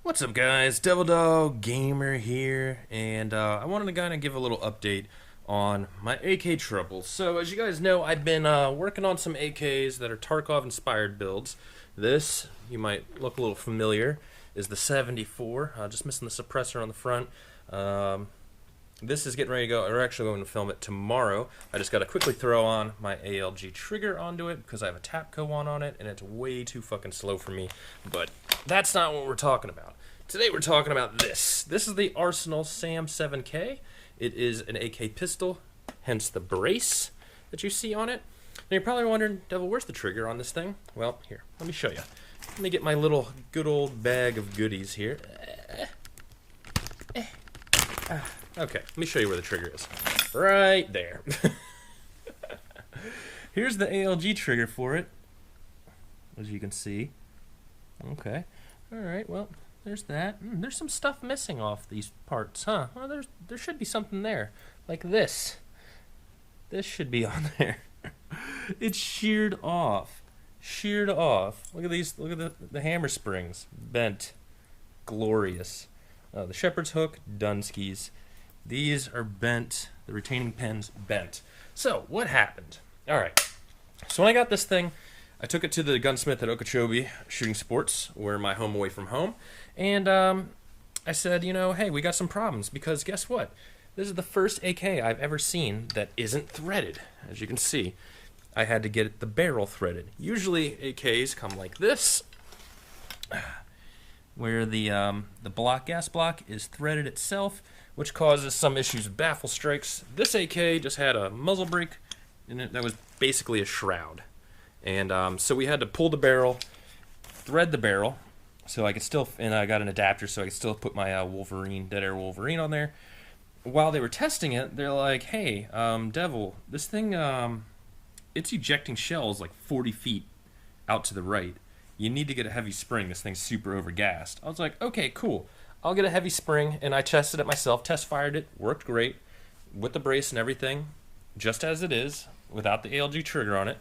What's up, guys? TheDevildogGamer here, and I wanted to kind of give a little update on my AK troubles. So, as you guys know, I've been working on some AKs that are Tarkov-inspired builds. This, you might look a little familiar, is the 74, just missing the suppressor on the front. This is getting ready to go. We're actually going to film it tomorrow. I just got to quickly throw on my ALG trigger onto it because I have a Tapco one on it, and it's way too fucking slow for me. But that's not what we're talking about. Today we're talking about this. This is the Arsenal SAM 7K. It is an AK pistol, hence the brace that you see on it. And you're probably wondering, Devil, where's the trigger on this thing? Well, here, let me show you. Let me get my little good old bag of goodies here. Okay, let me show you where the trigger is. Right there. Here's the ALG trigger for it, as you can see. Okay. Alright, well, there's that. There's some stuff missing off these parts, huh? Well, there should be something there. Like this. This should be on there. It's sheared off. Sheared off. Look at these. Look at the hammer springs. Bent. Glorious. The shepherd's hook, Dunskies. These are bent. The retaining pins, bent. So, what happened? Alright. So when I got this thing, I took it to the gunsmith at Okeechobee Shooting Sports, where my home away from home, and I said, hey, we got some problems, because guess what? This is the first AK I've ever seen that isn't threaded. As you can see, I had to get the barrel threaded. Usually AKs come like this, where the gas block is threaded itself, which causes some issues with baffle strikes. This AK just had a muzzle brake in it that was basically a shroud. And so we had to pull the barrel, thread the barrel, so I could still, and I got an adapter so I could still put my Wolverine, Dead Air Wolverine on there. While they were testing it, they're like, hey, Devil, this thing, it's ejecting shells like 40 feet out to the right. You need to get a heavy spring. This thing's super overgassed. I was like, okay, cool. I'll get a heavy spring, and I tested it myself, test fired it, worked great, with the brace and everything, just as it is, without the ALG trigger on it.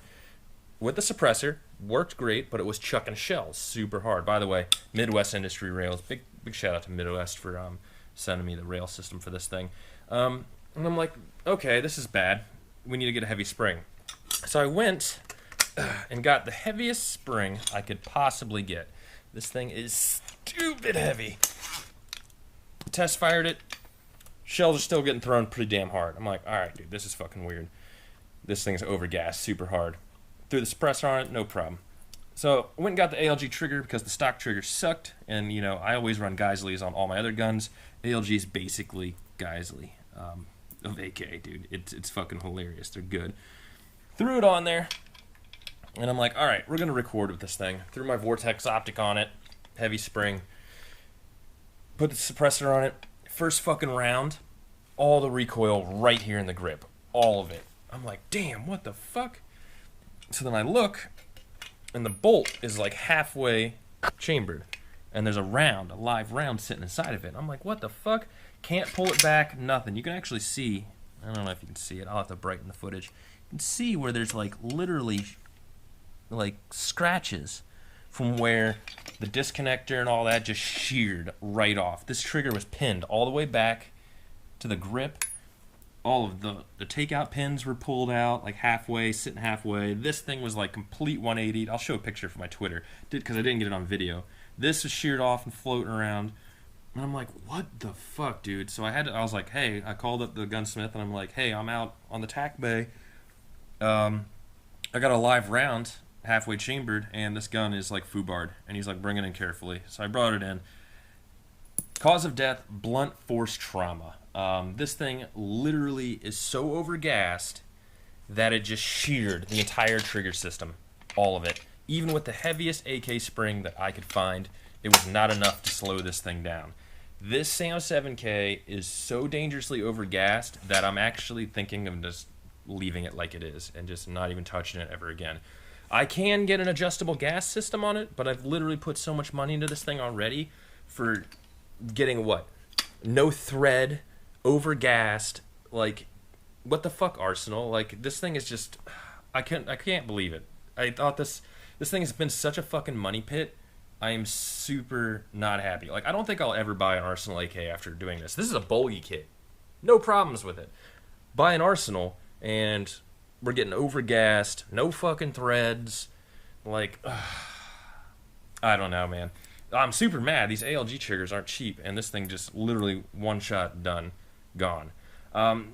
With the suppressor, worked great, but it was chucking shells super hard. By the way, Midwest Industry Rails, big shout out to Midwest for sending me the rail system for this thing. And I'm like, okay, this is bad. We need to get a heavy spring. So I went and got the heaviest spring I could possibly get. This thing is stupid heavy. Test fired it. Shells are still getting thrown pretty damn hard. I'm like, alright, dude, this is fucking weird. This thing's overgassed super hard. Threw the suppressor on it, no problem. So I went and got the ALG trigger because the stock trigger sucked, and I always run Geisleys on all my other guns. ALG is basically Geisley of AK, dude. It's fucking hilarious. They're good. Threw it on there, and I'm like, alright, we're gonna record with this thing. Threw my Vortex optic on it, heavy spring. Put the suppressor on it. First fucking round, all the recoil right here in the grip. All of it. I'm like, damn, what the fuck? So then I look, and the bolt is like halfway chambered. And there's a live round sitting inside of it. I'm like, what the fuck? Can't pull it back, nothing. You can actually see, I don't know if you can see it, I'll have to brighten the footage. You can see where there's like literally like scratches from where the disconnector and all that just sheared right off. This trigger was pinned all the way back to the grip. All of the takeout pins were pulled out, like halfway, sitting halfway. This thing was like complete 180. I'll show a picture for my Twitter, because I didn't get it on video. This was sheared off and floating around. And I'm like, what the fuck, dude? So I was like, hey, I called up the gunsmith, and I'm like, hey, I'm out on the tack bay. I got a live round, halfway chambered, and this gun is like foobarred. And he's like, bring it in carefully. So I brought it in. Cause of death, blunt force trauma. This thing literally is so overgassed that it just sheared the entire trigger system. All of it. Even with the heaviest AK spring that I could find, it was not enough to slow this thing down. This SAM 7K is so dangerously overgassed that I'm actually thinking of just leaving it like it is and just not even touching it ever again. I can get an adjustable gas system on it, but I've literally put so much money into this thing already for getting what? No thread, overgassed, like, what the fuck, Arsenal? Like, this thing is just, I can't believe it. I thought this thing has been such a fucking money pit I am super not happy. Like, I don't think I'll ever buy an Arsenal AK after doing this. This is a bulky kit. No problems with it. Buy an Arsenal, and we're getting overgassed. No fucking threads. Like, I don't know, man. I'm super mad. These ALG triggers aren't cheap, and this thing just literally one shot, done, gone.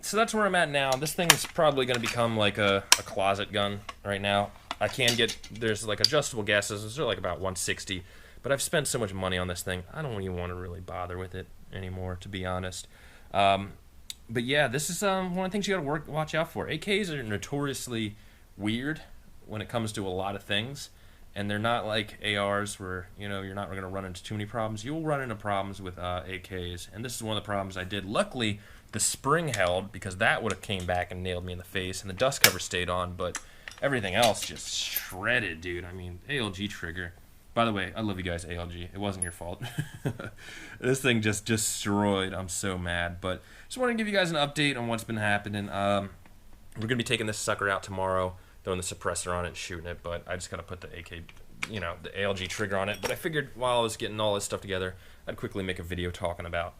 So that's where I'm at now. This thing is probably going to become like a closet gun right now. I can get, there's like adjustable gases, they're like about 160, but I've spent so much money on this thing, I don't even want to really bother with it anymore, to be honest. But yeah, this is one of the things you got to watch out for. AKs are notoriously weird when it comes to a lot of things, and they're not like ARs where, you know, you're not going to run into too many problems. You'll run into problems with AKs, and this is one of the problems I did. Luckily, the spring held, because that would have came back and nailed me in the face, and the dust cover stayed on, but everything else just shredded, dude. I mean, ALG trigger. By the way, I love you guys, ALG. It wasn't your fault. This thing just destroyed. I'm so mad. But just want to give you guys an update on what's been happening. We're going to be taking this sucker out tomorrow, throwing the suppressor on it and shooting it. But I just got to put the AK, you know, the ALG trigger on it. But I figured while I was getting all this stuff together, I'd quickly make a video talking about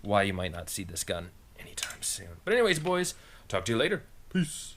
why you might not see this gun anytime soon. But anyways, boys, talk to you later. Peace.